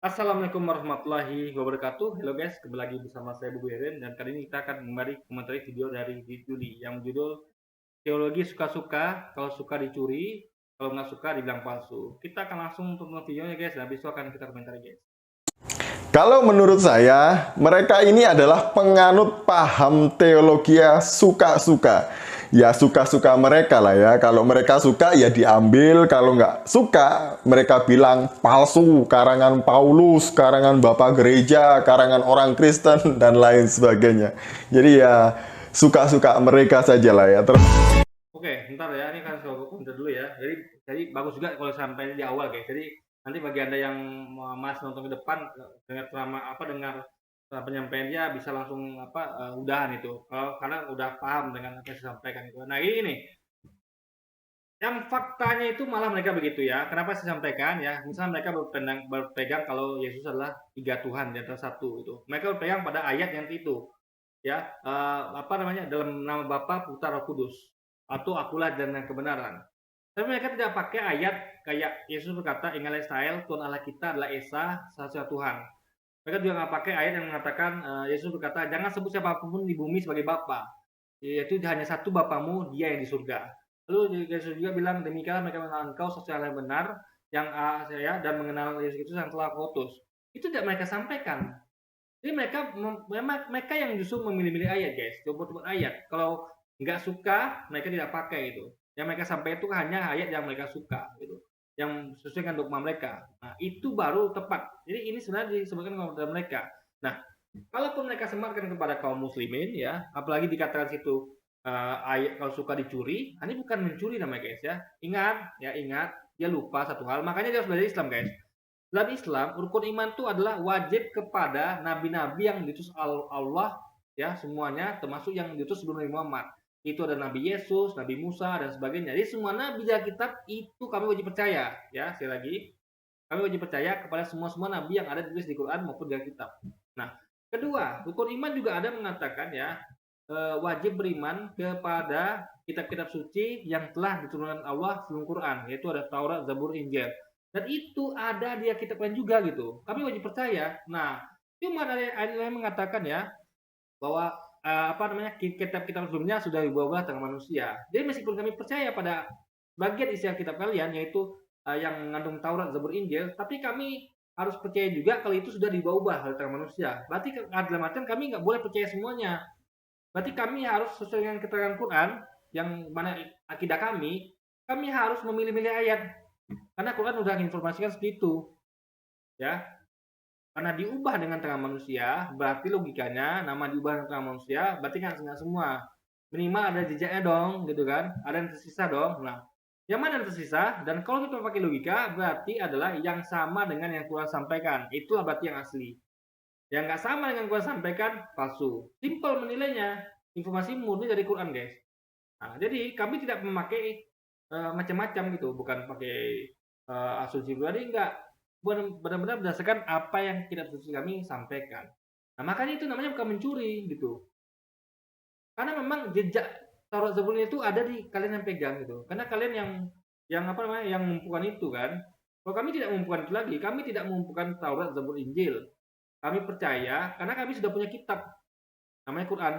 Assalamualaikum warahmatullahi wabarakatuh. Halo guys, kembali lagi bersama saya Bubu Heren dan kali ini kita akan kembali komentari video dari Juli yang berjudul Teologi Suka-Suka, kalau suka dicuri, kalau nggak suka dibilang palsu. Kita akan langsung untuk nonton videonya guys, dan besok akan kita komentari guys. Kalau menurut saya, mereka ini adalah penganut paham teologi suka-suka. Ya suka-suka mereka lah ya. Kalau mereka suka ya diambil, kalau nggak suka mereka bilang palsu, karangan Paulus, karangan Bapak Gereja, karangan orang Kristen, dan lain sebagainya. Jadi ya suka-suka mereka saja lah ya. Oke, bentar ya, ini kan saya komentar dulu ya. Jadi bagus juga kalau sampai di awal guys. Jadi nanti bagi anda yang mas nonton ke depan dengar dengar penyampaian dia bisa langsung udahan itu. Kalau karena udah paham dengan apa yang saya sampaikan itu. Nah ini nih, yang faktanya itu malah mereka begitu ya. Kenapa saya sampaikan ya? Misalnya mereka berpegang kalau Yesus adalah tiga Tuhan di antara satu itu. Mereka berpegang pada ayat yang itu ya, dalam nama Bapa, Putra, Roh Kudus, atau akulah jalan dan kebenaran. Tapi mereka tidak pakai ayat kayak Yesus berkata, Ingatlah Israel, Tuhan Allah kita adalah Esa, satu Tuhan. Mereka juga nggak pakai ayat yang mengatakan Yesus berkata, jangan sebut siapapun di bumi sebagai Bapa, yaitu hanya satu Bapamu, Dia yang di surga. Lalu Yesus juga bilang, demikianlah mereka mengenal Engkau secara yang benar, yang saya dan mengenal Yesus Kristus yang telah Kau utus. Itu tidak mereka sampaikan. Jadi memang mereka yang justru memilih-milih ayat guys, coba-coba ayat. Kalau nggak suka, mereka tidak pakai itu. Yang mereka sampaikan itu hanya ayat yang mereka suka gitu, yang sesuai dengan dogma mereka. Nah itu baru tepat. Jadi ini sebenarnya disebutkan kepada mereka. Nah kalaupun mereka sematkan kepada kaum muslimin ya, apalagi dikatakan situ ayat kalau suka dicuri, ini bukan mencuri namanya guys ya. Ingat, dia lupa satu hal. Makanya dia harus belajar Islam guys. Dalam Islam, rukun iman itu adalah wajib kepada nabi-nabi yang diutus Allah ya semuanya, termasuk yang diutus sebelum Nabi Muhammad. Itu ada Nabi Yesus, Nabi Musa dan sebagainya. Jadi semua nabi di Alkitab itu kami wajib percaya ya. Sekali lagi, kami wajib percaya kepada semua nabi yang ada ditulis di Quran maupun di Alkitab. Nah, kedua, rukun iman juga ada mengatakan ya wajib beriman kepada kitab-kitab suci yang telah diturunkan Allah sebelum Quran, yaitu ada Taurat, Zabur, Injil. Dan itu ada di kitab lain juga gitu. Kami wajib percaya. Nah, cuma ada yang mengatakan ya bahwa kitab-kitab sebelumnya sudah dibawa tangan manusia. Jadi meskipun kami percaya pada bagian isi kitab kalian yaitu yang mengandung Taurat, Zabur, Injil, tapi kami harus percaya juga kalau itu sudah diubah oleh tangan manusia. Berarti dalam artian kami nggak boleh percaya semuanya. Berarti kami harus sesuai dengan keterangan Quran yang mana akidah kami harus memilih-milih ayat karena Quran sudah informasikan seperti itu, ya. Karena diubah dengan tangan manusia, berarti logikanya nama diubah dengan tangan manusia, berarti kan nggak semua. Minimal ada jejaknya dong, gitu kan? Ada yang tersisa dong. Nah, yang mana yang tersisa? Dan kalau kita pakai logika, berarti adalah yang sama dengan yang Quran sampaikan. Itulah berarti yang asli. Yang nggak sama dengan Quran sampaikan, palsu. Simpel menilainya. Informasi murni dari Quran, guys. Nah, jadi kami tidak memakai macam-macam gitu, bukan pakai asumsi pribadi, enggak, benar-benar berdasarkan apa yang kitab suci kami sampaikan. Nah makanya itu namanya bukan mencuri gitu, karena memang jejak Taurat Zabur itu ada di kalian yang pegang gitu, karena kalian yang yang mengumpulkan itu kan. Kalau kami tidak mengumpulkan itu lagi, kami tidak mengumpulkan Taurat, Zabur, Injil. Kami percaya karena kami sudah punya kitab namanya Quran.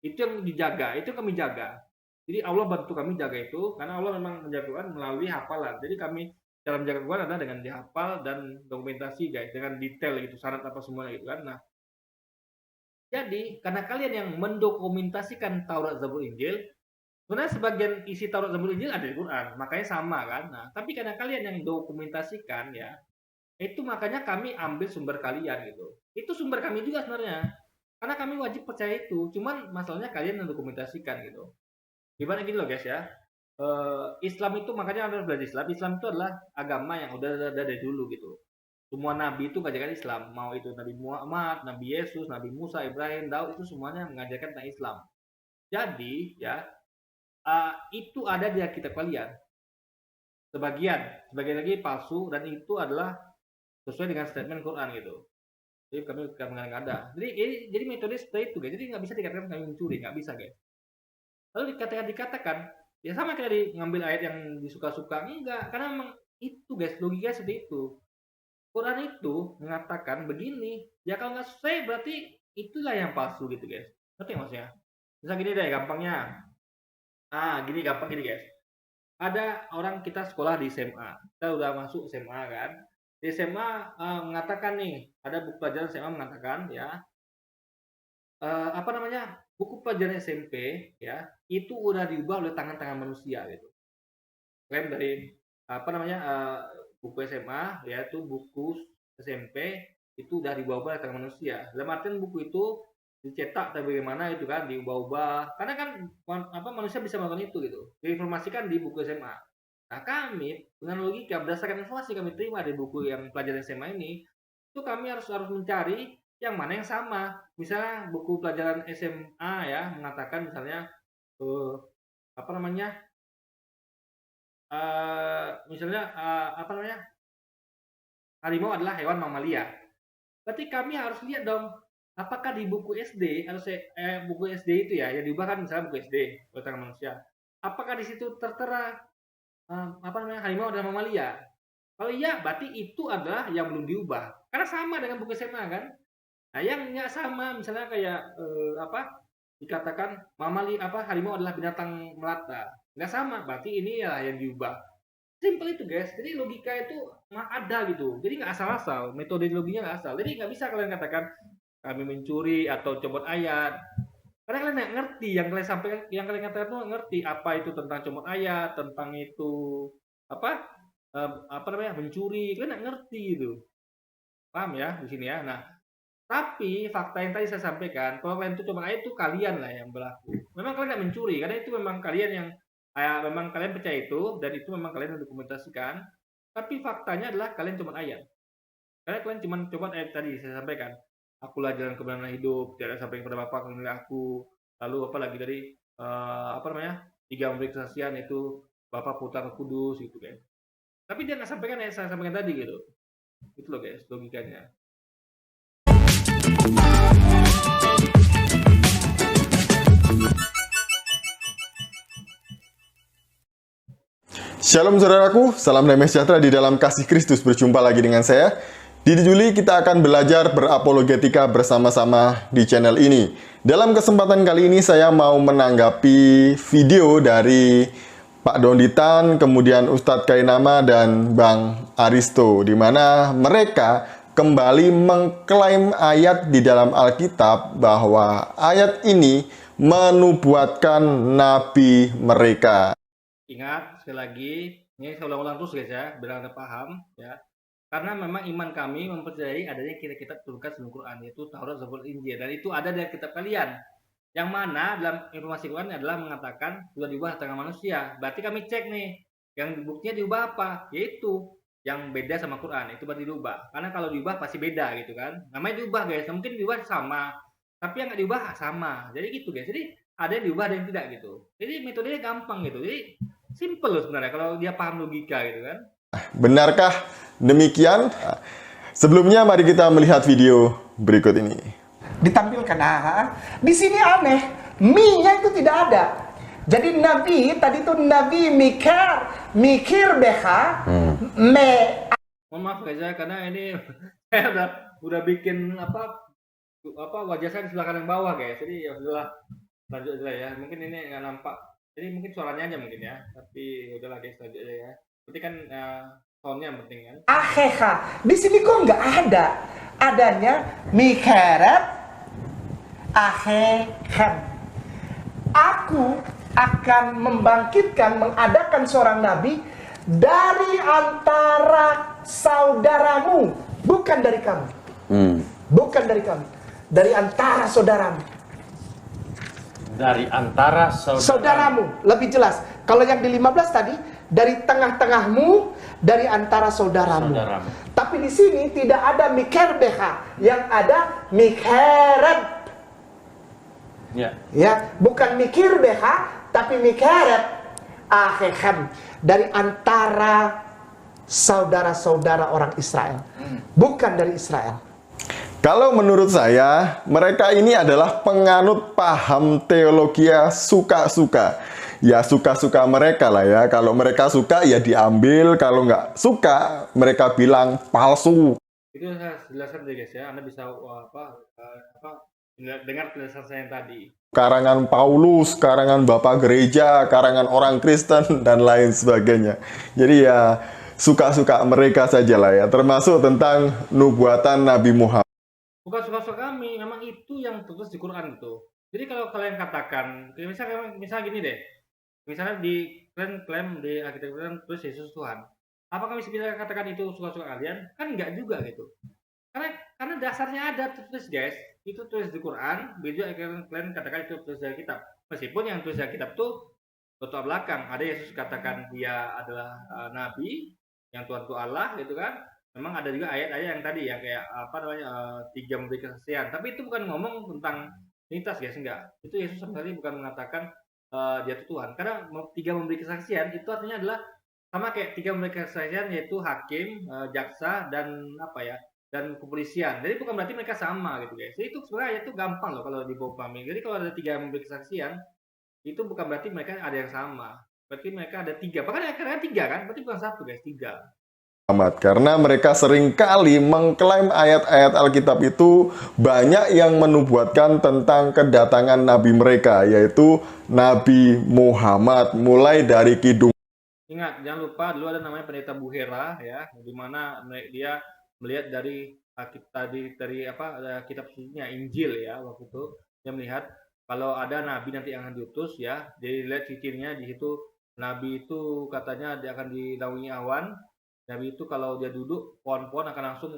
Itu yang dijaga, itu yang kami jaga. Jadi Allah bantu kami jaga itu karena Allah memang menjaga Quran melalui hafalan. Jadi kami cara menjaga Quran adalah dengan dihafal dan dokumentasi guys, dengan detail gitu, syarat apa semuanya gitu kan. Nah, jadi karena kalian yang mendokumentasikan Taurat, Zabur, Injil, sebenarnya sebagian isi Taurat, Zabur, Injil ada di Quran, makanya sama kan. Nah, tapi karena kalian yang dokumentasikan ya, itu makanya kami ambil sumber kalian gitu. Itu sumber kami juga sebenarnya. Karena kami wajib percaya itu, cuman masalahnya kalian yang dokumentasikan gitu. Gimana gini loh guys ya. Islam itu makanya harus belajar Islam. Islam itu adalah agama yang udah ada dari dulu gitu. Semua nabi itu mengajarkan Islam. Mau itu Nabi Muhammad, Nabi Yesus, Nabi Musa, Ibrahim, Daud itu semuanya mengajarkan tentang Islam. Jadi ya itu ada di kitab kalian. Sebagian lagi palsu dan itu adalah sesuai dengan statement Quran gitu. Jadi kami mengatakan ada. Jadi metode seperti itu guys. Jadi nggak bisa dikatakan kami mencuri, nggak bisa guys. Lalu dikatakan ya sama kayak tadi ngambil ayat yang disuka-suka, enggak, karena memang itu guys logikanya seperti itu. Quran itu mengatakan begini, ya kalau nggak sesuai berarti itulah yang palsu gitu guys. Ngerti nggak maksudnya? Misal gini deh gampangnya. Gini gampang gini guys. Ada orang kita sekolah di SMA, kita udah masuk SMA kan. Di SMA mengatakan nih, ada buku pelajaran SMA mengatakan ya, apa namanya, buku pelajaran SMP ya, itu udah diubah oleh tangan-tangan manusia gitu. Klaim dari apa namanya, buku SMA yaitu buku SMP itu udah diubah-ubah oleh tangan manusia. Dalam artian buku itu dicetak atau bagaimana itu kan, diubah-ubah. Karena kan manusia bisa melakukan itu gitu. Diinformasikan di buku SMA. Nah, kami dengan logika berdasarkan informasi kami terima di buku yang pelajaran SMA ini, itu kami harus mencari yang mana yang sama. Misalnya buku pelajaran SMA ya mengatakan misalnya apa namanya? Misalnya apa namanya? Harimau adalah hewan mamalia. Berarti kami harus lihat dong, apakah di buku SD atau buku SD itu ya yang diubah kan misalnya buku SD oleh tangan manusia. Apakah di situ tertera apa namanya, harimau adalah mamalia? Kalau iya, berarti itu adalah yang belum diubah. Karena sama dengan buku SMA kan. Nah, yang nggak sama misalnya kayak apa dikatakan harimau adalah binatang melata. Nggak sama, berarti ini ya yang diubah. Simple itu guys. Jadi logika itu ada gitu. Jadi nggak asal-asal. Metodologinya nggak asal. Jadi nggak bisa kalian katakan kami mencuri atau comot ayat. Karena kalian nggak ngerti yang kalian sampaikan, yang kalian katakan tuh nggak ngerti apa itu tentang comot ayat, tentang itu apa namanya mencuri. Kalian nggak ngerti gitu. Paham ya di sini ya. Nah, tapi fakta yang tadi saya sampaikan, kalau kalian itu comot ayat itu kalian lah yang berlaku. Memang kalian nggak mencuri, karena itu memang kalian yang memang kalian percaya itu dan itu memang kalian dokumentasikan. Tapi faktanya adalah kalian comot ayat. Karena kalian cuma comot ayat tadi saya sampaikan. Akulah jalan kebenaran hidup, tidak sampai kepada Bapa kecuali aku. Lalu apa lagi tadi apa namanya? 3 memberi kesaksian itu Bapa Putra Roh Kudus gitu guys. Tapi dia nggak sampaikan yang saya sampaikan tadi gitu. Itu loh guys logikanya. Shalom saudaraku, salam damai sejahtera di dalam kasih Kristus. Berjumpa lagi dengan saya. Di Juli kita akan belajar berapologetika bersama-sama di channel ini. Dalam kesempatan kali ini saya mau menanggapi video dari Pak Donditan, kemudian Ustadz Kainama dan Bang Aristo, di mana mereka kembali mengklaim ayat di dalam Alkitab bahwa ayat ini menubuatkan nabi mereka. Ingat sekali lagi, ini saya ulang-ulang terus guys ya, biar Anda paham ya. Karena memang iman kami mempercayai adanya kitab-kitab turunkan sebelum Quran, yaitu Taurat, Zabur, Injil, dan itu ada dari kitab kalian. Yang mana dalam informasi Quran adalah mengatakan sudah diubah tangan manusia. Berarti kami cek nih, yang buktinya diubah apa? Yaitu yang beda sama Quran, itu berarti diubah. Karena kalau diubah pasti beda gitu kan. Namanya diubah guys, mungkin diubah sama, tapi yang nggak diubah sama. Jadi gitu guys. Jadi ada yang diubah, ada yang tidak gitu. Jadi metodenya gampang gitu. Jadi simple loh sebenarnya kalau dia paham logika gitu kan. Benarkah demikian? Sebelumnya mari kita melihat video berikut ini. Ditampilkan, di sini aneh, mi-nya itu tidak ada. Jadi nabi tadi itu nabi mikir beha, Mohon maaf guys ya, karena ini saya udah bikin apa wajah saya di sebelah kanan bawah guys. Jadi ya udahlah, lanjut aja ya. Mungkin ini nggak nampak. Jadi mungkin suaranya aja mungkin ya. Tapi udahlah guys, lanjut aja ya. Berarti kan soundnya yang penting kan. Aheha, di sini kok nggak ada. Adanya mikeret ahehem. Aku akan membangkitkan, mengadakan seorang nabi dari antara saudaramu, bukan dari kamu. Bukan dari kamu, dari antara saudaramu. Dari antara saudaramu, lebih jelas. Kalau yang di 15 tadi, dari tengah-tengahmu, dari antara saudaramu. Tapi di sini tidak ada mikir beha, yang ada mikeret. Ya, bukan mikir beha, tapi mikeret ahehem, dari antara saudara-saudara orang Israel, bukan dari Israel. Kalau menurut saya, mereka ini adalah penganut paham teologia suka-suka. Ya suka-suka mereka lah ya. Kalau mereka suka ya diambil, kalau nggak suka mereka bilang palsu. Itu saya jelaskan tadi guys ya, Anda bisa dengar penjelasan saya yang tadi. Karangan Paulus, karangan Bapak Gereja, karangan orang Kristen, dan lain sebagainya. Jadi ya suka-suka mereka saja lah ya, termasuk tentang nubuatan Nabi Muhammad. Bukan suka-suka kami, memang itu yang tertulis di Quran itu. Jadi kalau kalian katakan, misalnya gini deh, misalnya di kalian klaim di Alkitab kalian tulis Yesus Tuhan. Apa kami bisa katakan itu suka-suka kalian? Kan enggak juga gitu. Karena dasarnya ada tertulis guys, itu tulis di Quran, beda kalian katakan itu tulis dari kitab. Meskipun yang tulis dari kitab tuh latar belakang, ada Yesus katakan dia adalah nabi, yang Tuhan itu Allah gitu kan. Memang ada juga ayat-ayat yang tadi ya kayak tiga memberi kesaksian, tapi itu bukan ngomong tentang Trinitas guys, enggak. Itu Yesus sebenarnya bukan mengatakan dia itu Tuhan. Karena tiga memberi kesaksian itu artinya adalah sama kayak tiga memberi kesaksian, yaitu hakim, jaksa, dan dan kepolisian. Jadi bukan berarti mereka sama gitu guys. Jadi itu sebenarnya itu gampang loh kalau dipahami. Jadi kalau ada tiga memberi kesaksian, itu bukan berarti mereka ada yang sama. Berarti mereka ada tiga. Bahkan karena tiga kan, berarti bukan satu guys, tiga. Karena mereka seringkali mengklaim ayat-ayat Alkitab itu banyak yang menubuatkan tentang kedatangan Nabi mereka, yaitu Nabi Muhammad, mulai dari Kidung. Ingat, jangan lupa dulu ada namanya pendeta Buhera ya, di mana dia melihat dari kitab sucinya Injil ya, waktu itu dia melihat kalau ada nabi nanti yang akan diutus ya, dia lihat cirinya di situ. Nabi itu katanya dia akan dinaungi awan. Nabi itu kalau dia duduk, pohon-pohon akan langsung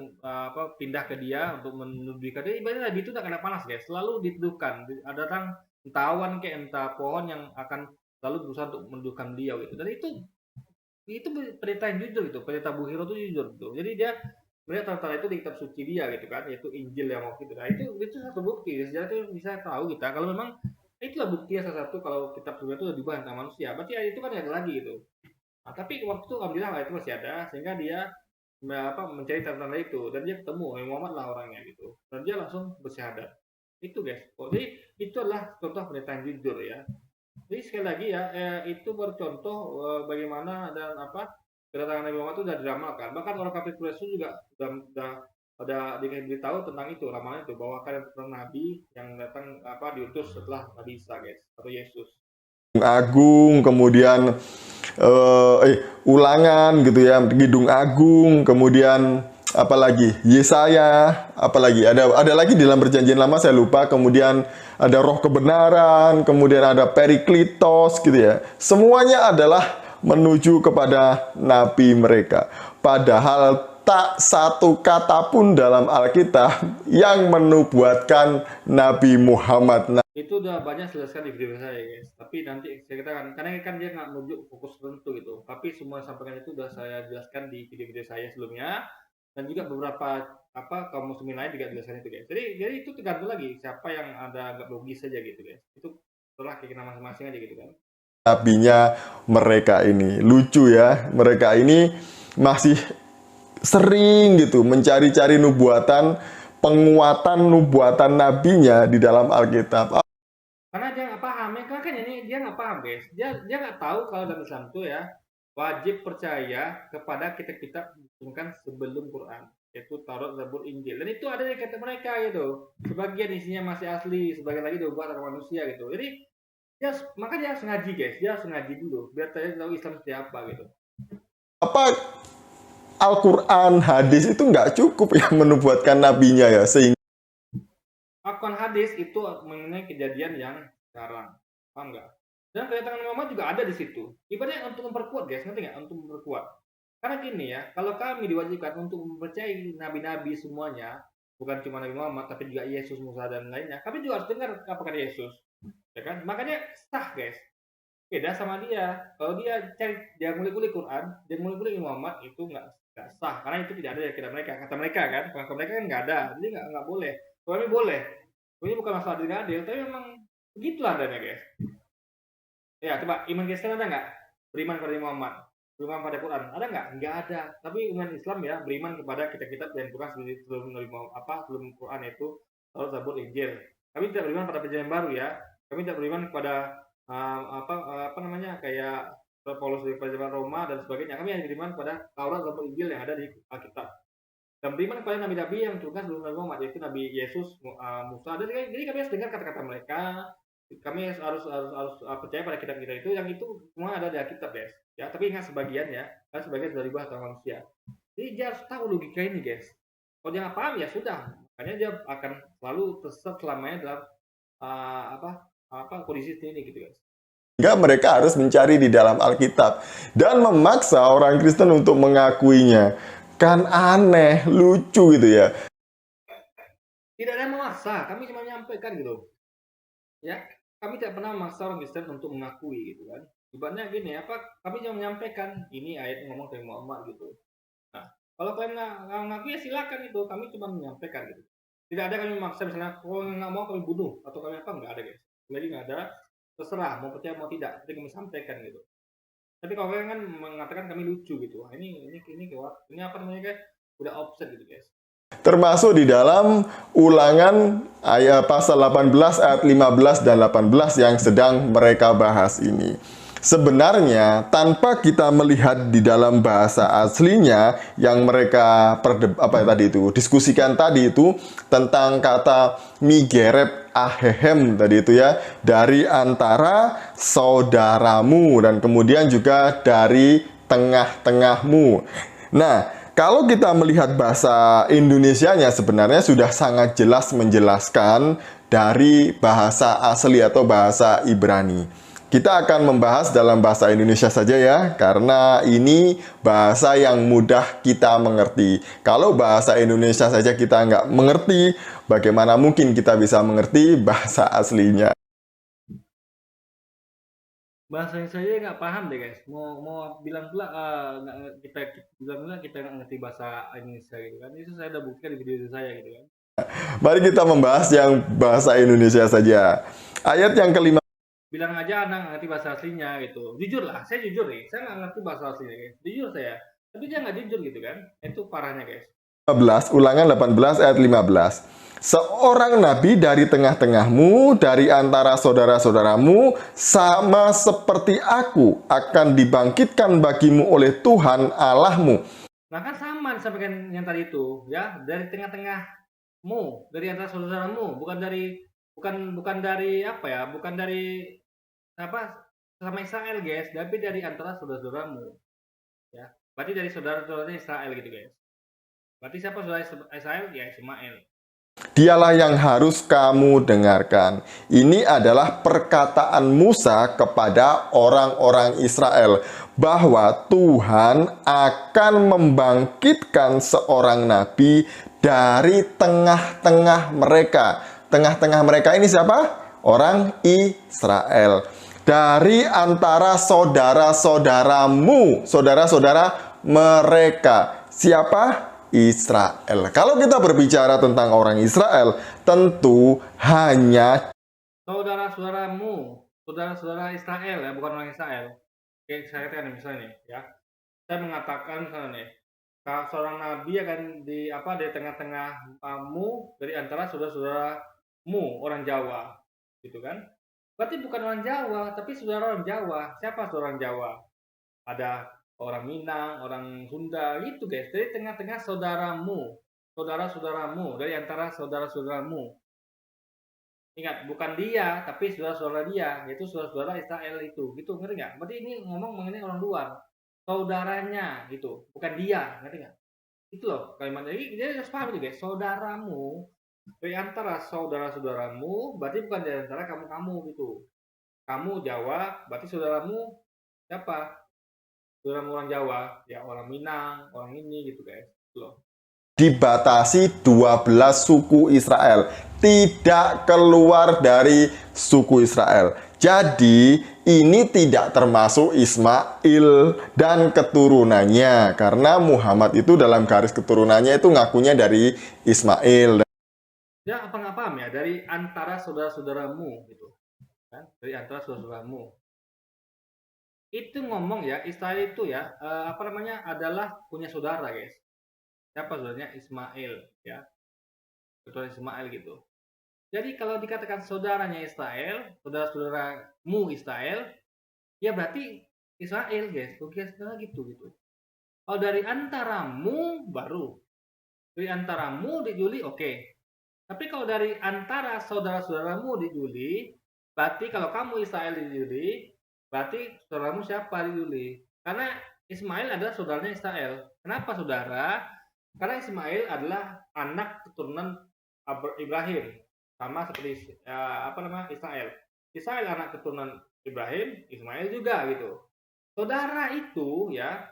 pindah ke dia untuk menundukkan dia. Ibaratnya Nabi itu tidak kena panas guys, selalu diteduhkan. Ada datang entah awan kayak entah pohon yang akan selalu berusaha untuk menundukkan dia gitu. Dan itu pendeta yang jujur gitu, pendeta Buhiro itu jujur gitu. Jadi dia melihat tentara itu di kitab suci dia gitu kan, yaitu Injil yang waktu itu. Nah itu satu bukti, sejarah itu bisa tahu kita kalau memang itulah bukti salah satu kalau kitab suci itu diubah tentang manusia. Berarti itu kan ada lagi gitu. Nah, tapi waktu itu alhamdulillah itu masih ada, sehingga dia mencari tanda-tanda itu, dan dia ketemu Muhammad lah orangnya gitu, dan dia langsung bersyahadat. Itu guys. Jadi itu adalah contoh pendeta yang jujur ya. Jadi sekali lagi ya, itu bercontoh bagaimana dan kedatangan Nabi Muhammad itu sudah diramalkan. Bahkan orang kafir Quraisy juga sudah diberitahu tentang itu, ramalan itu, bahwa akan datang Nabi yang datang diutus setelah Nabi Isa guys, atau Yesus. Agung, kemudian Ulangan gitu ya, Kidung Agung, kemudian apalagi Yesaya, apalagi ada lagi di dalam Perjanjian Lama saya lupa, kemudian ada Roh Kebenaran, kemudian ada Periklitos gitu ya. Semuanya adalah menuju kepada nabi mereka. Padahal tak satu kata pun dalam Alkitab yang menubuatkan Nabi Muhammad. Itu udah banyak jelaskan di video saya guys, tapi nanti saya katakan karena kan dia nggak menuju fokus tertentu gitu, tapi semua sampaikan itu udah saya jelaskan di video-video saya sebelumnya, dan juga beberapa kaum muslimin lain juga jelaskan itu guys. Jadi itu tergantung lagi siapa yang ada agak logis saja gitu guys, itu setelah keyakinan masing-masing aja gitu kan. Nabinya mereka ini lucu ya, mereka ini masih sering gitu mencari-cari nubuatan, penguatan nubuatan nabinya di dalam Alkitab. Karena dia nggak paham, mereka kan ini dia nggak paham guys, dia nggak tahu kalau dalam Islam itu ya wajib percaya kepada kitab-kitab diturunkan sebelum Quran, yaitu Taurat, Zabur, Injil, dan itu ada di kitab mereka gitu. Sebagian isinya masih asli, sebagian lagi diubah oleh manusia gitu. Jadi makanya dia harus ngaji guys, dia harus ngaji dulu biar dia tahu Islam seperti apa gitu. Apa Al-Quran, hadis itu nggak cukup ya menubuatkan nabinya ya, sehingga Al-Quran, hadis itu mengenai kejadian yang sekarang, paham nggak? Dan kedatangan Muhammad juga ada di situ. Ibaratnya untuk memperkuat guys, ngerti nggak? Untuk memperkuat. Karena gini ya, kalau kami diwajibkan untuk mempercayai nabi-nabi semuanya, bukan cuma Nabi Muhammad, tapi juga Yesus, Musa, dan lainnya, kami juga harus dengar apa kata Yesus, ya kan? Makanya sah guys. Beda sama dia. Kalau dia ngulik-ngulik Quran, dia ngulik-ngulik Muhammad, itu nggak sah, karena itu tidak ada di kitab mereka. Kata mereka kan, kata mereka kan nggak ada, jadi nggak boleh. Kami boleh. Ini bukan masalah adil, tapi memang begitulah adanya guys. Ya, coba iman Kristen ada nggak? Beriman kepada Muhammad, beriman pada Quran, ada nggak? Nggak ada. Tapi iman Islam ya beriman kepada kitab-kitab dan Quran sebelum sebelum Quran itu Taurat, Zabur, Injil. Kami tidak beriman pada perjanjian baru ya. Kami tidak beriman kepada kayak Paulus di perjanjian Roma dan sebagainya. Kami hanya beriman pada Taurat, Zabur, Injil yang ada di Alkitab. dan beriman kepada nabi-nabi yang diturunkan sebelum Nabi Muhammad, yaitu Nabi Yesus, Musa. Jadi kami harus dengar kata-kata mereka. Kami harus percaya pada kitab-kitab itu, yang itu semua ada di Alkitab, guys. Ya, tapi ingat sebagian ya, kan sebagian dari bahasa manusia. Jadi dia harus tahu logika ini, guys. Kalau dia nggak paham ya sudah, makanya dia akan selalu tersesat selamanya dalam kondisi ini gitu, guys. Sehingga mereka harus mencari di dalam Alkitab dan memaksa orang Kristen untuk mengakuinya. Kan aneh, lucu gitu ya. Tidak ada yang memaksa, kami cuma menyampaikan gitu. Ya, kami tidak pernah memaksa orang Kristen untuk mengakui gitu kan. Ibaratnya gini, kami cuma menyampaikan ini ayat ngomong dari Muhammad gitu. Nah, kalau kalian nggak mengakui ya silakan itu, kami cuma menyampaikan gitu. Tidak ada kami memaksa, misalnya kalau nggak mau kami bunuh atau kami apa, nggak ada, guys. Jadi nggak ada, terserah mau percaya mau tidak, jadi kami sampaikan gitu. Tapi kalau kalian kan mengatakan kami lucu gitu, ini apa namanya, guys? Udah offset gitu, guys. Termasuk di dalam Ulangan ayat pasal 18 ayat 15 dan 18 yang sedang mereka bahas ini. Sebenarnya tanpa kita melihat di dalam bahasa aslinya yang mereka diskusikan tadi itu tentang kata migereb ahehem tadi itu ya, dari antara saudaramu dan kemudian juga dari tengah-tengahmu. Nah, kalau kita melihat bahasa Indonesianya sebenarnya sudah sangat jelas menjelaskan dari bahasa asli atau bahasa Ibrani. Kita akan membahas dalam bahasa Indonesia saja ya, karena ini bahasa yang mudah kita mengerti. Kalau bahasa Indonesia saja kita nggak mengerti, bagaimana mungkin kita bisa mengerti bahasa aslinya? Bahasanya saya nggak paham deh, guys. Mau bilang pula kita bilang pula kita nggak ngerti bahasa Indonesia gitu kan. Itu saya udah buktikan di video saya gitu kan. Mari kita membahas yang bahasa Indonesia saja. Ayat yang kelima. Bilang aja anak nggak ngerti bahasa aslinya gitu. Jujur lah, saya jujur nih. Saya nggak ngerti bahasa aslinya, guys. Jujur saya. Tapi dia nggak jujur gitu kan. Itu parahnya, guys. 15, Ulangan 18 ayat 15. Seorang nabi dari tengah-tengahmu, dari antara saudara-saudaramu, sama seperti aku, akan dibangkitkan bagimu oleh Tuhan Allahmu. Nah kan sama disampaikan yang tadi itu, ya, dari tengah-tengahmu, dari antara saudaramu, bukan dari sama Israel, guys, tapi dari antara saudara-saudaramu, ya. Berarti dari saudara-saudara Israel gitu, guys. Berarti siapa saudara Israel? Ya Ismail. Dialah yang harus kamu dengarkan. Ini adalah perkataan Musa kepada orang-orang Israel bahwa Tuhan akan membangkitkan seorang nabi dari tengah-tengah mereka. Tengah-tengah mereka ini siapa? Orang Israel. Dari antara saudara-saudaramu, saudara-saudara mereka. Siapa? Israel. Kalau kita berbicara tentang orang Israel, tentu hanya saudara-saudaramu, saudara-saudara Israel ya, bukan orang Israel. Oke, saya katakan misalnya nih, ya. Saya mengatakan misalnya nih, seorang nabi akan dari tengah-tengahmu, dari antara saudara-saudaramu orang Jawa, gitu kan? Berarti bukan orang Jawa, tapi saudara orang Jawa. Siapa saudara orang Jawa? Ada orang Minang, orang Sunda, gitu, guys. Dari tengah-tengah saudaramu, saudara-saudaramu, dari antara saudara-saudaramu. Ingat, bukan dia, tapi saudara-saudara dia, yaitu saudara-saudara Israel itu, gitu, ngerti nggak? Berarti ini ngomong mengenai orang luar, saudaranya, gitu, bukan dia, ngerti nggak? Itu loh kalimatnya. Jadi dia harus paham itu, guys. Saudaramu, dari antara saudara-saudaramu, berarti bukan dari antara kamu-kamu, gitu. Kamu Jawa, berarti saudaramu siapa? Saudaramu orang Jawa, ya orang Minang, orang ini, gitu, guys. Gitu loh. Dibatasi 12 suku Israel, tidak keluar dari suku Israel. Jadi ini tidak termasuk Ismail dan keturunannya, karena Muhammad itu dalam garis keturunannya itu ngakunya dari Ismail. Ya apa nggak paham ya, dari antara saudara-saudaramu gitu kan, dari antara saudara-saudaramu itu ngomong ya, Israel itu ya adalah punya saudara, guys. Siapa saudaranya? Ismail, ya, saudara Ismail gitu. Jadi kalau dikatakan saudaranya Israel, saudara-saudaramu Israel, ya berarti Israel, guys. Logikanya gitu. Kalau dari antaramu baru Dari antaramu dijuli, oke. Tapi kalau dari antara saudara-saudaramu dijuli, berarti kalau kamu Israel dijuli, berarti saudaramu siapa dijuli? Karena Ismail adalah saudaranya Israel. Kenapa saudara? Karena Ismail adalah anak keturunan Ibrahim, sama seperti Israel. Israel anak keturunan Ibrahim, Ismail juga gitu. Saudara itu ya,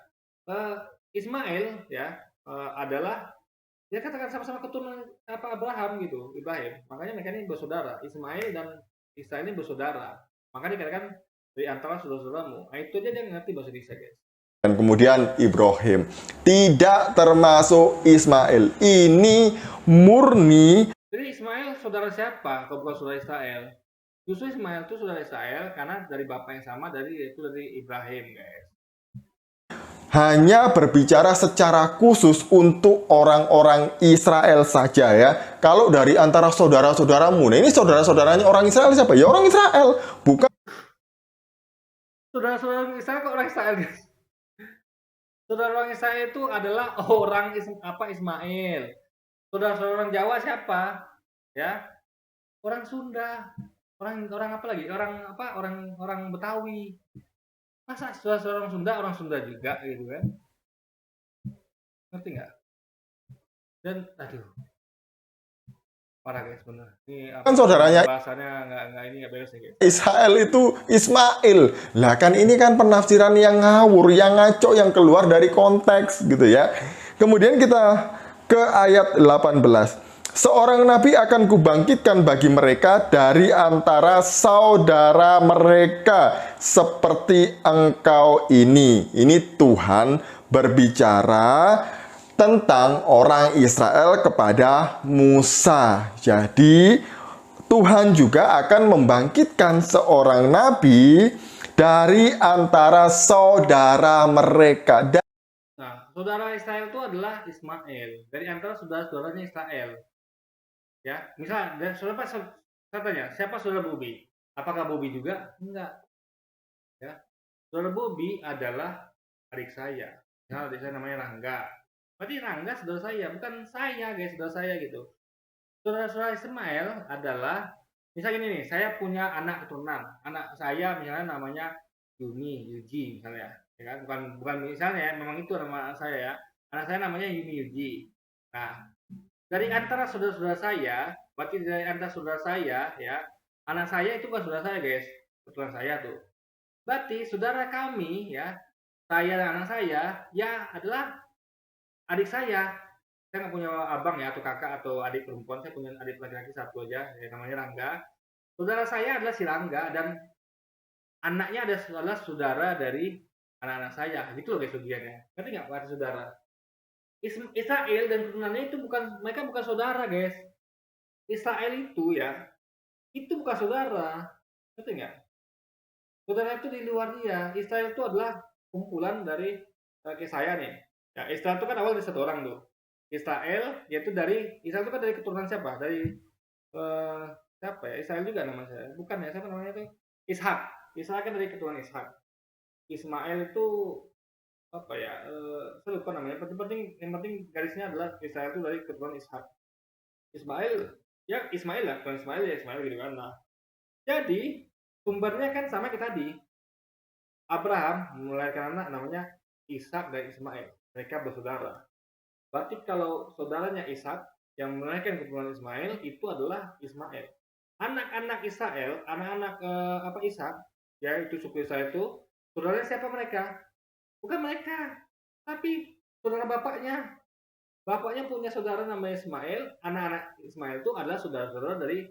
Ismail ya adalah ya katakan sama-sama keturunan Abraham gitu, Ibrahim. Makanya mereka ini bersaudara. Ismail dan Israel ini bersaudara. Makanya dikatakan dari antara saudara-saudaramu. Nah, itu aja dia ngerti bahasa Indonesia, guys. Dan kemudian Ibrahim tidak termasuk Ismail. Ini murni. Jadi Ismail saudara siapa kalau bukan saudara Israel? Justru Ismail itu saudara Israel karena dari bapak yang sama, yaitu dari Ibrahim, guys. Hanya berbicara secara khusus untuk orang-orang Israel saja ya. Kalau dari antara saudara-saudaramu, nah ini saudara-saudaranya orang Israel siapa? Ya orang Israel, bukan Saudara-saudara Israel kok orang Israel, guys? Saudara orang Israel itu adalah orang Ismail. Saudara-saudara orang Jawa siapa? Ya, orang Sunda. Orang apa lagi? Orang Betawi. Masa saudara orang Sunda juga gitu kan? Ngerti nggak? Dan aduh, parah guys, bener. Ini kan saudaranya bahasanya nggak beres nih guys. Israel itu Ismail. Lah kan ini kan penafsiran yang ngawur, yang ngaco, yang keluar dari konteks gitu ya. Kemudian kita ke ayat 18. Seorang nabi akan kubangkitkan bagi mereka dari antara saudara mereka seperti engkau ini. Ini Tuhan berbicara tentang orang Israel kepada Musa. Jadi Tuhan juga akan membangkitkan seorang nabi dari antara saudara mereka. Nah, saudara Israel itu adalah Ismail. Dari antara saudara-saudaranya Israel. Ya, misal dan saudara saya tanya, siapa saudara Bobi? Apakah Bobi juga? Enggak. Ya. Saudara Bobi adalah adik saya. Misal adik saya namanya Rangga. Berarti Rangga saudara saya, bukan saya guys, saudara saya gitu. Saudara-saudara Ismail adalah, misalnya ini nih, saya punya anak keturunan. Anak saya misalnya namanya Yuji misalnya, ya kan? Bukan misalnya ya, memang itu nama saya ya. Anak saya namanya Yuji. Nah, dari antara saudara-saudara saya, berarti dari antara saudara saya ya, anak saya itu bukan saudara saya guys, keturunan saya tuh. Berarti saudara kami ya, saya dan anak saya ya adalah adik saya. Saya nggak punya abang ya, atau kakak atau adik perempuan. Saya punya adik laki-laki satu aja, ya, namanya Rangga. Saudara saya adalah si Rangga dan anaknya adalah saudara dari anak-anak saya. Gitu loh guys bagiannya. Ngerti nggak arti saudara? Israel dan keturunannya itu mereka bukan saudara guys. Israel itu ya, itu bukan saudara. Ngerti nggak? Saudara itu di luar dia. Israel itu adalah kumpulan dari kayak saya nih. Ya, Israel itu kan awal dari satu orang tuh. Israel itu kan dari keturunan siapa? Dari siapa ya? Israel juga nama saya. Bukan ya, siapa namanya itu? Ishak. Ishak kan dari keturunan Ishak. Ismail itu apa ya? Saya lupa namanya. Yang penting garisnya adalah Israel itu dari keturunan Ishak. Ismail lah, keturunan Ismail ya Ismail gitu kan. Nah, jadi sumbernya kan sama kita tadi. Abraham melahirkan anak namanya Ishak dan Ismail. Mereka bersaudara. Berarti kalau saudaranya Ishak yang melahirkan keturunan Ismail itu adalah Ismail. Anak-anak Israel, anak-anak Ishak, ya itu suku Israel itu, saudaranya siapa mereka? Bukan mereka, tapi saudara bapaknya. Bapaknya punya saudara namanya Ismail. Anak-anak Ismail itu adalah saudara-saudara dari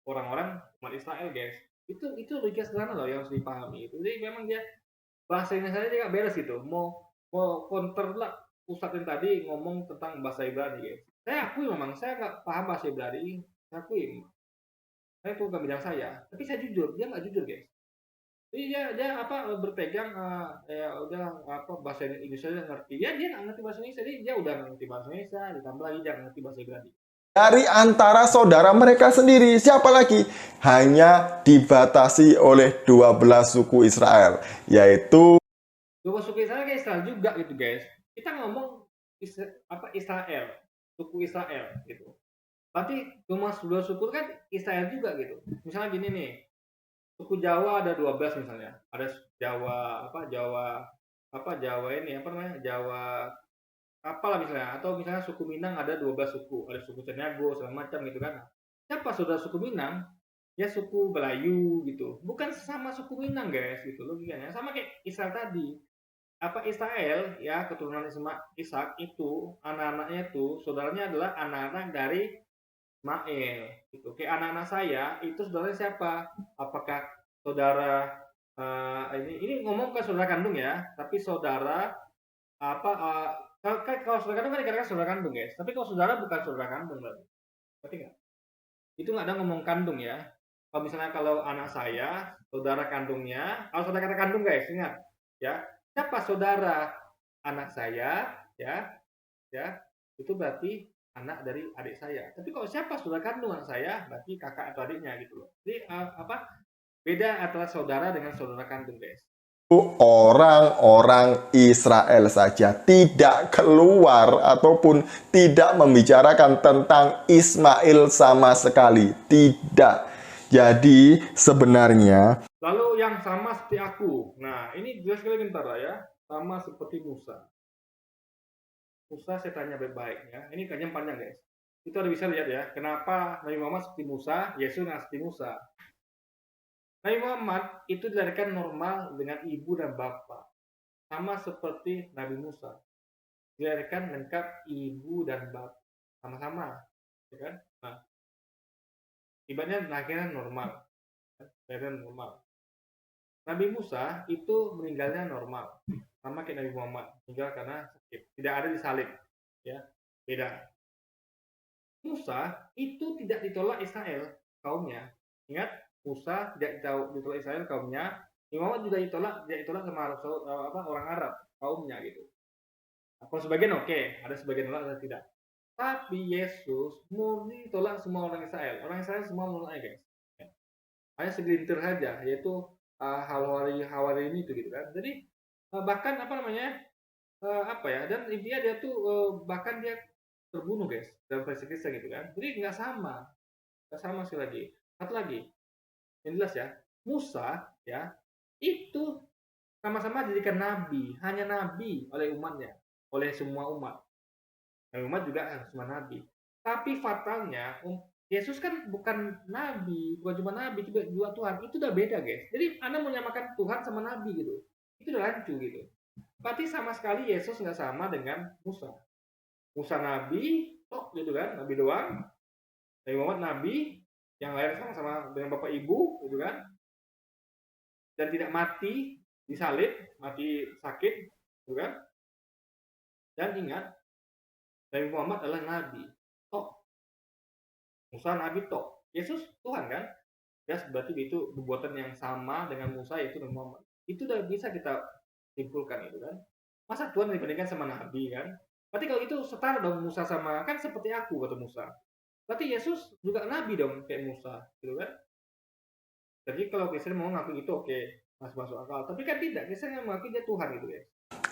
orang-orang umat Israel, guys. Itu logika sederhana loh yang harus dipahami. Jadi memang dia bahasa Indonesia dia nggak beres gitu. Mau counter lah. Ustadz yang tadi ngomong tentang bahasa Ibrani guys. Saya akui memang saya nggak paham bahasa Ibrani. Saya akui. Saya itu bukan bidang saya. Tapi saya jujur, dia nggak jujur guys. Jadi dia berpegang ya udah bahasa Indonesia dia ngerti. Ya dia nggak ngerti bahasa Indonesia. Jadi dia udah ngerti bahasa Indonesia. Ditambah lagi dia nggak ngerti bahasa Ibrani. Dari antara saudara mereka sendiri, siapa lagi? Hanya dibatasi oleh 12 suku Israel, yaitu 12 suku Israel kayak Israel juga gitu guys. Kita ngomong Israel. suku Israel gitu. Berarti cuma 2 suku kan Israel juga gitu. Misalnya gini nih, suku Jawa ada 12 misalnya. Ada Jawa ini apa namanya? Jawa apalah misalnya, atau misalnya suku Minang ada 12 suku, ada suku Caniago segala macam gitu kan. Siapa saudara suku Minang? Ya suku Melayu gitu. Bukan sama suku Minang guys gitu logikanya. Sama kayak Israel tadi. Apa Israel ya keturunan Ishak itu anak-anaknya itu saudaranya adalah anak-anak dari Ismail gitu. Kayak anak-anak saya itu saudaranya siapa? Apakah saudara ini ngomong ke saudara kandung ya, tapi saudara kalau saudara kandung kan dikatakan saudara kandung guys, tapi kalau saudara bukan saudara kandung berarti nggak? Itu nggak ada ngomong kandung ya. Kalau misalnya kalau anak saya saudara kandungnya, kalau saudara kata kandung guys ingat ya, siapa saudara anak saya ya itu berarti anak dari adik saya. Tapi kalau siapa saudara kandung anak saya berarti kakak atau adiknya gitu loh. Jadi beda antara saudara dengan saudara kandung guys. Orang-orang Israel saja tidak keluar ataupun tidak membicarakan tentang Ismail sama sekali. Tidak. Jadi sebenarnya lalu yang sama seperti aku. Nah, ini jelas sekali bentar ya. Sama seperti Musa. Musa saya tanya baik-baik ya. Ini kajian panjang guys. Itu ada bisa lihat ya. Kenapa Nabi Muhammad seperti Musa, Yesus nggak seperti Musa. Nabi Muhammad itu dilahirkan normal dengan ibu dan bapak. Sama seperti Nabi Musa. Dilahirkan lengkap ibu dan bapak. Sama-sama. Ya kan? Nah, ibaratnya lahirnya normal. Lahirnya normal. Nabi Musa itu meninggalnya normal. Sama kayak Nabi Muhammad. Meninggal karena sakit. Tidak ada disalib. Ya, beda. Musa itu tidak ditolak Israel kaumnya. Ingat? Musa tidak ditolak Israel kaumnya, Muhammad juga tidak ditolak sama orang Arab kaumnya gitu. Kalau sebagian oke, ada sebagian tolak atau tidak. Tapi Yesus murni tolak semua orang Israel. Orang Israel semua menolaknya guys. Hanya segelintir saja, yaitu hawari ini itu gitu kan. Jadi bahkan dan intinya dia tuh bahkan dia terbunuh guys dalam versi Kristen gitu kan. Jadi nggak sama sekali lagi. Satu lagi. Yang jelas ya, Musa ya itu sama-sama dijadikan nabi, hanya nabi oleh umatnya, oleh semua umat. Dan umat juga semua nabi. Tapi fatalnya Yesus kan bukan nabi, bukan cuma nabi, juga Tuhan. Itu udah beda guys. Jadi Anda menyamakan Tuhan sama nabi gitu. Itu udah rancu gitu. Berarti sama sekali Yesus nggak sama dengan Musa. Musa nabi, gitu kan, nabi doang. Nabi Muhammad nabi, yang lahir sama-sama dengan bapak ibu, gitu kan, dan tidak mati disalib, mati sakit, gitu kan. Dan ingat, Nabi Muhammad adalah nabi, Musa nabi Yesus Tuhan kan, ya berarti itu perbuatan yang sama dengan Musa yaitu Nabi Muhammad. Itu udah bisa kita simpulkan itu kan. Masa Tuhan dibandingkan sama nabi kan? Berarti kalau itu setara dong Musa sama, kan seperti aku kata Musa. Berarti Yesus juga nabi dong kayak Musa, gitu kan? Jadi kalau Kristen mau ngaku itu oke, masuk akal. Tapi kan tidak, Kristen yang mengaku dia Tuhan gitu ya.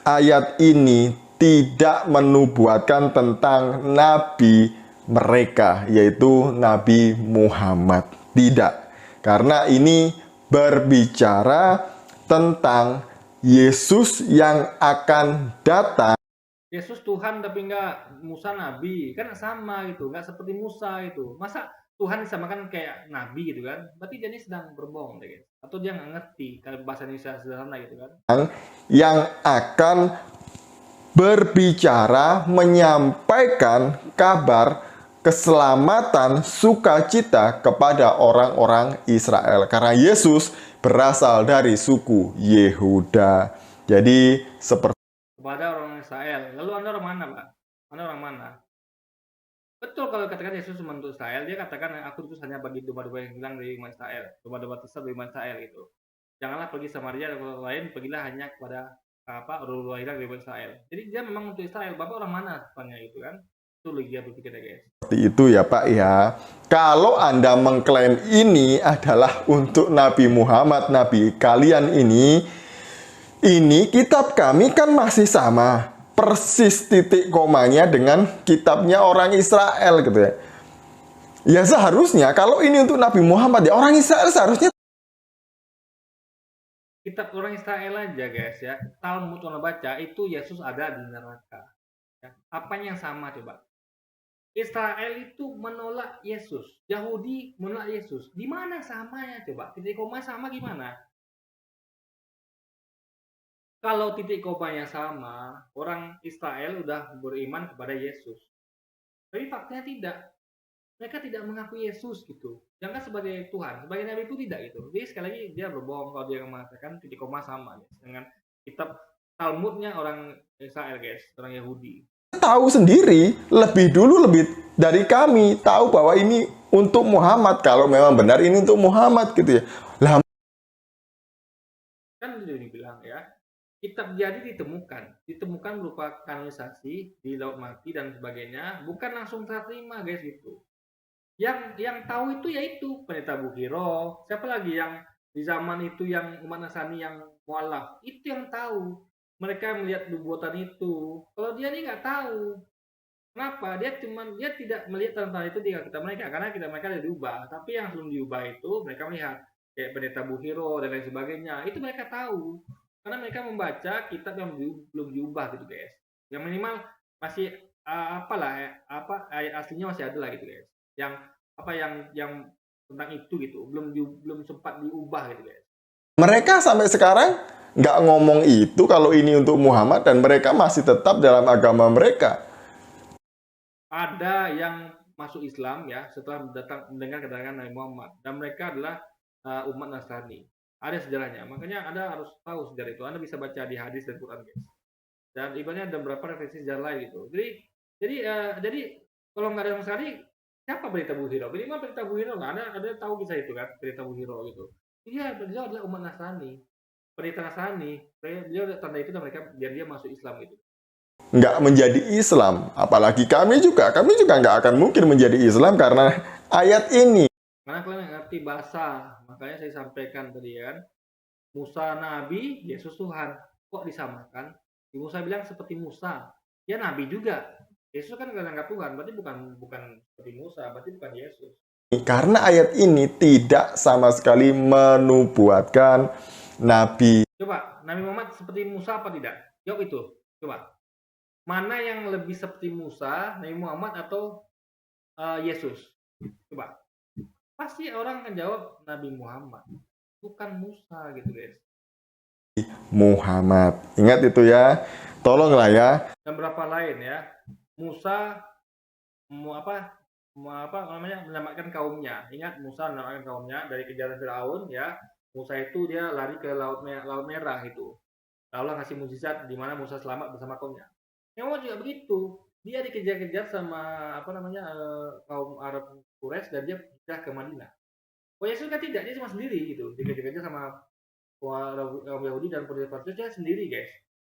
Ayat ini tidak menubuatkan tentang nabi mereka, yaitu Nabi Muhammad. Tidak, karena ini berbicara tentang Yesus yang akan datang. Yesus Tuhan tapi enggak Musa nabi, kan sama gitu, enggak seperti Musa itu. Masa Tuhan disamakan kayak nabi gitu kan? Berarti dia ini sedang berbohong deh, gitu. Atau dia nggak ngerti kalau bahasa Indonesia sederhana gitu kan? Yang akan berbicara, menyampaikan kabar keselamatan, sukacita kepada orang-orang Israel. Karena Yesus berasal dari suku Yehuda. Jadi seperti kepada orang Israel. Lalu Anda orang mana, Pak? Anda orang mana? Betul kalau katakan Yesus untuk Israel, dia katakan aku itu hanya bagi domba-domba yang hilang dari umat Israel, domba-domba tersesat dari umat Israel itu. Janganlah pergi Samaria dan kota lain, pergilah hanya kepada orang-orang hilang dari umat Israel. Jadi dia memang untuk Israel. Bapak orang mana tanya itu kan? Itu logika berpikirnya guys. Seperti itu ya Pak ya. Kalau Anda mengklaim ini adalah untuk Nabi Muhammad, Nabi kalian ini kitab kami kan masih sama. persis titik komanya dengan kitabnya orang Israel gitu ya. Ya seharusnya kalau ini untuk Nabi Muhammad ya orang Israel seharusnya Kitab orang Israel aja guys ya, Talmud kalau baca itu Yesus ada di neraka. Ya. Apanya yang sama coba? Israel itu menolak Yesus, Yahudi menolak Yesus. Di mana samanya coba? Titik koma sama gimana? Kalau titik komanya sama, orang Israel udah beriman kepada Yesus. Tapi faktanya tidak. Mereka tidak mengakui Yesus gitu. Jangan sebagai Tuhan, sebagai Nabi itu tidak gitu. Jadi sekali lagi dia berbohong kalau dia mengatakan titik koma sama guys, dengan kitab Talmudnya orang Israel guys, orang Yahudi. tahu sendiri lebih dulu lebih dari kami tahu bahwa ini untuk Muhammad kalau memang benar ini untuk Muhammad gitu ya. Lah Kan dia bilang ya, kitab jadi ditemukan berupa kanonisasi di Laut Mati dan sebagainya, bukan langsung terima guys gitu. Yang tahu itu yaitu Pendeta Bukhiro, siapa lagi yang di zaman itu yang umat Nasrani yang mualaf, itu yang tahu. Mereka melihat nubuatan itu. Kalau dia ini nggak tahu. Kenapa? Dia tidak melihat tentang itu di kitab mereka karena kitab mereka sudah diubah. Tapi yang belum diubah itu mereka melihat kayak Pendeta Bukhiro dan lain sebagainya. Itu mereka tahu. Karena mereka membaca kitab yang belum diubah gitu guys. Yang minimal masih ayat aslinya masih ada lah gitu guys. Yang tentang itu gitu belum sempat diubah gitu guys. mereka sampai sekarang nggak ngomong itu kalau ini untuk Muhammad dan mereka masih tetap dalam agama mereka. Ada yang masuk Islam ya setelah mendengar keterangan Nabi Muhammad dan mereka adalah umat Nasrani. Ada sejarahnya, makanya Anda harus tahu sejarah itu. Anda bisa baca di hadis dan Quran guys. Dan ibaratnya ada beberapa referensi sejarah lain gitu. Jadi kalau nggak ada sama sekali, siapa Pendeta Bukhiro? Minimal Pendeta Bukhiro lah. Ada tahu kisah itu kan, Pendeta Bukhiro gitu. Iya, beliau adalah umat Nasrani, pendeta Nasrani. Beliau tanda itu dan mereka biar dia masuk Islam gitu. Nggak menjadi Islam, apalagi kami juga nggak akan mungkin menjadi Islam karena ayat ini. Karena kalian ngerti bahasa, makanya saya sampaikan tadi kan, Musa Nabi, Yesus Tuhan. Kok disamakan? Musa bilang seperti Musa, ya Nabi juga. Yesus kan nggak anggap Tuhan, berarti bukan seperti Musa, berarti bukan Yesus. Karena ayat ini tidak sama sekali menubuatkan Nabi. Coba, Nabi Muhammad seperti Musa apa tidak? Jawab itu. Coba. Mana yang lebih seperti Musa, Nabi Muhammad atau Yesus? Coba. Pasti orang akan jawab Nabi Muhammad, bukan Musa gitu guys. Muhammad. Ingat itu ya. Tolonglah ya. Dan berapa lain ya. Musa menyelamatkan kaumnya. Ingat Musa menyelamatkan kaumnya dari kejaran Firaun ya. Musa itu dia lari ke laut merah itu. Allah kasih mukjizat di mana Musa selamat bersama kaumnya. Memang juga begitu. Dia dikejar-kejar sama kaum Arab Quraisy dan dia pindah ke Madinah. Oh Yesus kan tidak, dia cuma sendiri gitu. Dikejar-kejar sama kaum Yahudi dan penduduk dia sendiri guys.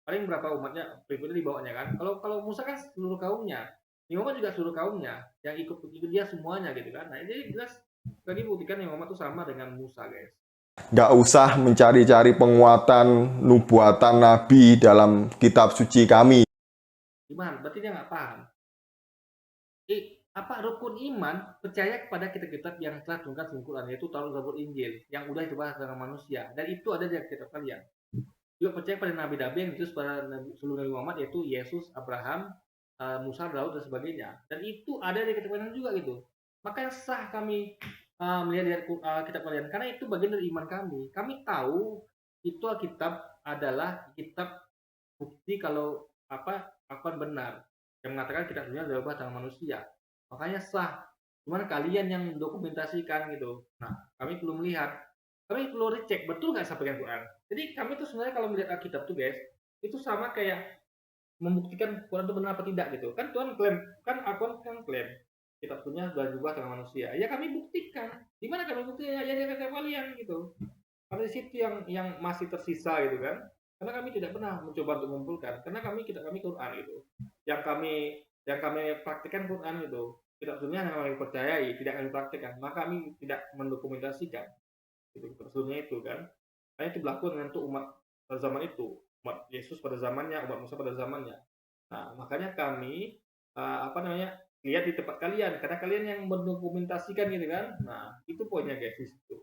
Paling berapa umatnya berikutnya dibawanya kan. Kalau Musa kan seluruh kaumnya. Muhammad juga seluruh kaumnya yang ikut dia semuanya gitu kan. Nah jadi jelas tadi buktikan Muhammad itu sama dengan Musa guys. Nggak usah mencari-cari penguatan nubuatan Nabi dalam kitab suci kami. Gimana? Berarti dia nggak paham. Rukun iman percaya kepada kitab-kitab yang telah diturunkan di Quran, yaitu Taurat, Zabur, Injil yang udah dibahas dengan manusia dan itu ada di kitab kalian. Juga percaya pada nabi-nabi yang diutus pada seluruh Nabi Muhammad, yaitu Yesus, Abraham, Musa, Daud dan sebagainya. Dan itu ada di kitab kalian juga gitu. Makanya sah kami melihat kitab kalian karena itu bagian dari iman kami. Kami tahu itu Alkitab adalah kitab bukti kalau akan benar yang mengatakan kitab dunia adalah tangan manusia. Makanya sah. Cuman kalian yang dokumentasikan gitu. Nah, kami perlu melihat, kami perlu recek betul nggak sampaikan Quran. Jadi kami tuh sebenarnya kalau melihat Alkitab tuh guys, itu sama kayak membuktikan Quran itu benar apa tidak gitu. Kan Tuhan klaim, kan Al-Quran kan klaim kitab dunia sudah diubah tangan manusia. Ya kami buktikan. Di mana kami buktikan? Ya di kitab kalian gitu. Karena di situ yang masih tersisa gitu kan. Karena kami tidak pernah mencoba untuk mengumpulkan. Karena kami Quran gitu. Yang kami praktikkan Quran gitu. Kitab dunia yang kami percayai, tidak kami praktikkan. Maka kami tidak mendokumentasikan. Gitu, sebelumnya itu kan. Karena itu berlaku dengan umat pada zaman itu. Umat Yesus pada zamannya, umat Musa pada zamannya. Nah, makanya kami lihat di tempat kalian karena kalian yang mendokumentasikan gitu kan. Nah, itu poinnya guys di situ.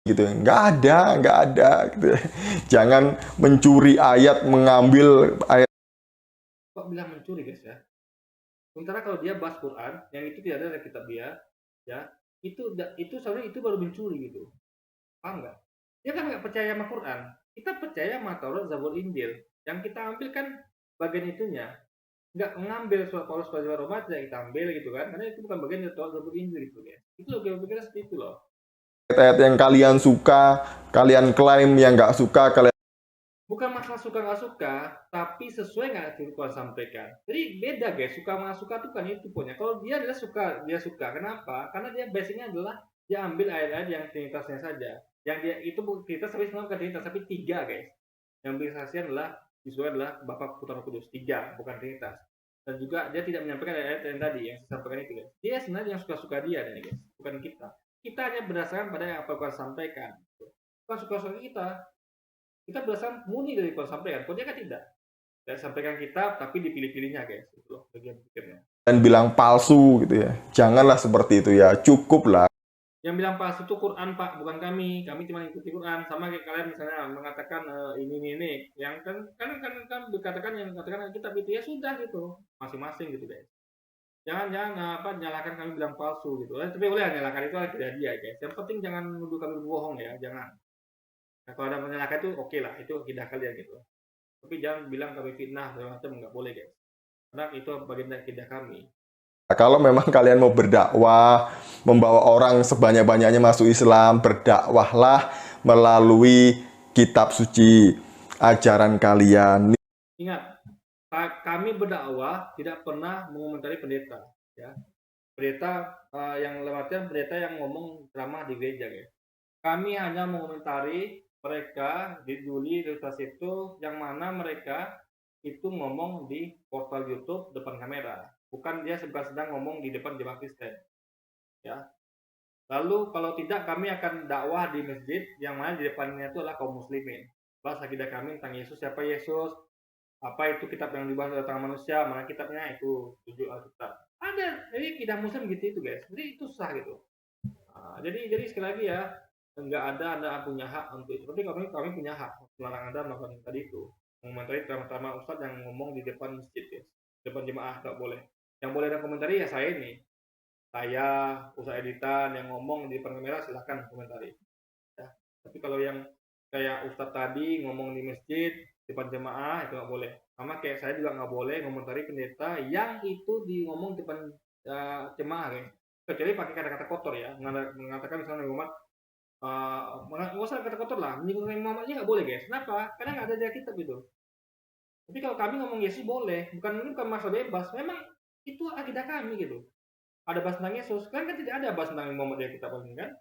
Gitu, nggak ada gitu. Jangan mencuri ayat, mengambil ayat. Kok bilang mencuri guys ya? Sementara kalau dia bahas Quran, yang itu tidak ada dari kitab dia, ya itu sebenarnya itu baru mencuri gitu. Paham nggak? Dia kan nggak percaya sama Quran. Kita percaya sama Taurat, Zabur, Injil. Yang kita ambil kan bagian itunya. Nggak mengambil surat Paulus pada Roma, tidak kita ambil gitu kan. Karena itu bukan bagian dari Taurat, Zabur, Injil gitu ya. Itu loh, gue pikirnya seperti itu loh. Ayat yang kalian suka, kalian klaim, yang nggak suka kalian. Bukan masalah suka nggak suka, tapi sesuai nggak yang Tuhan sampaikan. Jadi beda guys, suka nggak suka itu kan itu punya. Kalau dia adalah suka, dia suka. Kenapa? Karena dia basicnya adalah dia ambil ayat-ayat yang trinitasnya saja. Yang dia itu Trinitas tapi sebenarnya bukan Trinitas tapi 3 guys. Yang bersaksian adalah Yesus adalah Bapa, Putra, Roh Kudus, 3 bukan Trinitas. Dan juga dia tidak menyampaikan ayat-ayat yang tadi yang saya sampaikan itu guys. Dia sebenarnya yang suka-suka dia nih guys, bukan kita. Kita hanya berdasarkan pada yang apa Tuhan sampaikan. Bukan suka-suka kita. Kita berdasarkan murni dari Tuhan sampaikan. Kalau dia kan tidak. Saya sampaikan kitab tapi dipilih-pilihnya guys. Itu loh bagian pikirnya. Dan bilang palsu gitu ya. Janganlah seperti itu ya. Cukup lah. Yang bilang palsu itu Quran Pak, bukan kami. Kami cuma ikuti Quran. Sama kayak kalian misalnya mengatakan ini. Yang kan dikatakan yang mengatakan kitab itu ya sudah gitu. Masing-masing gitu guys. Jangan nyalakan kami bilang palsu gitu. Tapi boleh nyalakan itu tidak dia guys. Yang penting jangan nuduh kami bohong ya, jangan. Nah, kalau ada menyalahkan itu oke lah, itu akidah kalian gitu. Tapi jangan bilang kami fitnah segala macam, nggak boleh guys. Karena itu bagian dari akidah kami. Kalau memang kalian mau berdakwah, membawa orang sebanyak-banyaknya masuk Islam, berdakwahlah melalui kitab suci, ajaran kalian. Ingat, kami berdakwah tidak pernah mengomentari pendeta, ya. Pendeta yang lewatnya pendeta yang ngomong ceramah di gereja, guys. Kami hanya mengomentari mereka di Juli ilustrasi itu yang mana mereka itu ngomong di portal YouTube depan kamera, bukan dia sedang ngomong di depan jemaat Kristen, ya. Lalu kalau tidak kami akan dakwah di masjid yang mana di depannya itu adalah kaum muslimin. Bahas akidah kami tentang Yesus, siapa Yesus, apa itu kitab yang dibahas oleh tangan manusia, mana kitabnya itu 7 Alkitab. Ada, jadi akidah muslim gitu itu guys. Jadi itu sah gitu. Nah, jadi sekali lagi ya, nggak ada Anda punya hak untuk itu. Tapi kami punya hak melarang Anda melakukan tadi itu. Mengomentari ceramah ustadz yang ngomong di depan masjid ya, depan jemaah nggak boleh. Yang boleh ada komentari ya saya ini. Saya, usaha editan yang ngomong di depan kamera silahkan komentari. Ya. Tapi kalau yang kayak ustadz tadi ngomong di masjid depan jemaah itu nggak boleh. Sama kayak saya juga nggak boleh komentari pendeta yang itu di ngomong depan jemaah ya. Kecuali pakai kata-kata kotor ya, mengatakan misalnya Muhammad nggak usah kata kotor lah, menyinggung Muhammadnya nggak boleh guys. Kenapa? Karena nggak ada di kitab itu. Tapi kalau kami ngomong Yesus boleh, bukan masalah bebas. Memang itu akidah kami gitu. Ada bahas tentang Yesus, kan tidak ada bahas tentang Muhammad yang kita paling kan.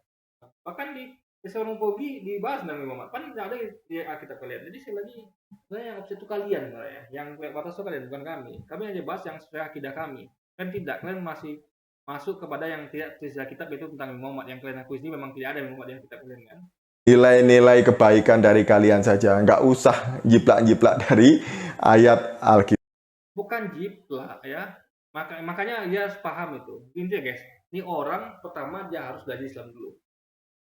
Bahkan di Islamofobi dibahas tentang Muhammad, kan tidak ada di Alkitab kalian. Jadi sekali lagi, sebenarnya yang opsi itu kalian ya, yang batas itu kalian bukan kami. Kami hanya bahas yang sesuai akidah kami. Kan tidak, kalian masih masuk kepada yang tidak sesuai kitab itu tentang Muhammad. Yang kalian akui ini memang tidak ada Muhammad yang kitab kalian kan. Nilai-nilai kebaikan dari kalian saja, nggak usah jiplak-jiplak dari ayat Alkitab. Bukan jiplak ya. Makanya dia harus paham itu. Intinya guys, ini orang pertama dia harus belajar Islam dulu.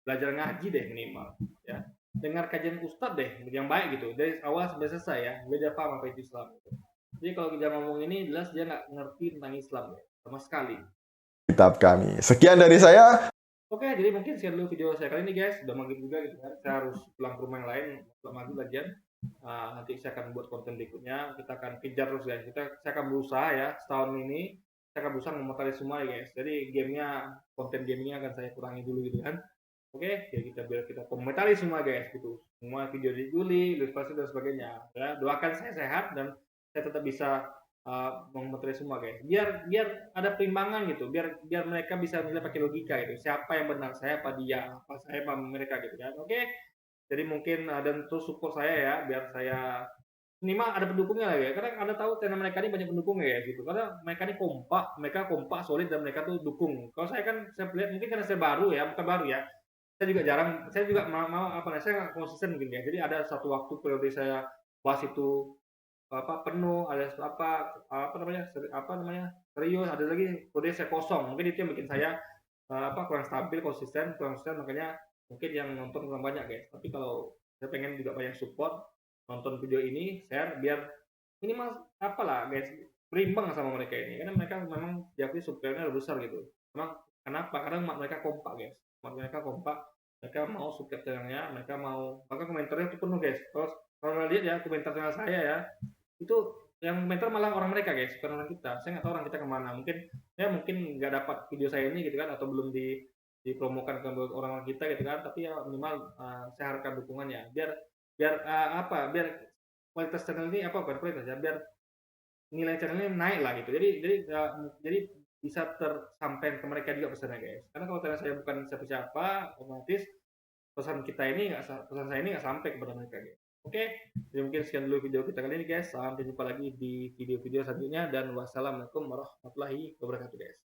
Belajar ngaji deh minimal ya. Dengar kajian ustadz deh yang baik gitu. Dari awal sampai selesai ya. Beda paham apa itu Islam gitu. Jadi kalau kita ngomong ini jelas dia nggak ngerti tentang Islam ya, sama sekali. Kitab kami. Sekian dari saya. Oke, jadi mungkin sekian dulu video saya kali ini guys. Udah maghrib juga gitu kan. Saya harus pulang ke rumah yang lain. Setelah maghrib lagian. Nanti saya akan buat konten berikutnya. Kita akan kejar terus guys. Saya akan berusaha ya setahun ini. Saya akan berusaha memotori semua ya guys. Jadi konten gamenya akan saya kurangi dulu gitu kan. Oke, ya biar kita komentari semua guys gitu. Semua video di Juli, ilustrasi dan sebagainya. Ya, doakan saya sehat dan saya tetap bisa mengomentari semua guys. Biar ada perimbangan gitu. Biar mereka bisa menilai pakai logika gitu. Siapa yang benar, saya apa dia, apa saya apa mereka gitu kan. Oke. Jadi mungkin dan terus support saya ya, biar saya minimal ada pendukungnya lah ya. Karena Anda tahu channel mereka ini banyak pendukungnya ya gitu. Karena mereka ini kompak, solid dan mereka tuh dukung. Kalau saya kan saya lihat mungkin karena saya baru ya, bukan baru ya. Saya juga mau saya nggak konsisten mungkin ya. Jadi ada satu waktu periode saya bahas itu penuh, ada apa namanya serius, ada lagi kode saya kosong. Mungkin itu yang bikin saya kurang stabil, konsisten, makanya mungkin yang nonton kurang banyak guys. Tapi kalau saya pengen juga banyak support, nonton video ini, share biar minimal apalah guys, berimbang sama mereka ini. Karena mereka memang diakui subscribe-nya besar gitu. Memang kenapa? Karena mereka kompak guys. Mereka kompak, mereka mau subscribe channelnya, mereka mau, bahkan komentarnya itu penuh guys. Kalau lihat ya komentar channel saya ya, itu yang komentar malah orang mereka guys, bukan orang kita. Saya nggak tahu orang kita kemana. Mungkin nggak dapat video saya ini gitu kan, atau belum dipromokan ke orang kita gitu kan. Tapi ya minimal saya harapkan dukungannya biar biar biar kualitas channel ini bukan kualitas ya, biar nilai channel ini naik lah gitu. Jadi bisa tersampaikan ke mereka juga pesannya guys. Karena kalau channel saya bukan siapa-siapa, otomatis pesan saya ini nggak sampai kepada mereka guys. Oke, jadi mungkin sekian dulu video kita kali ini guys. Sampai jumpa lagi di video-video selanjutnya dan wassalamualaikum warahmatullahi wabarakatuh guys.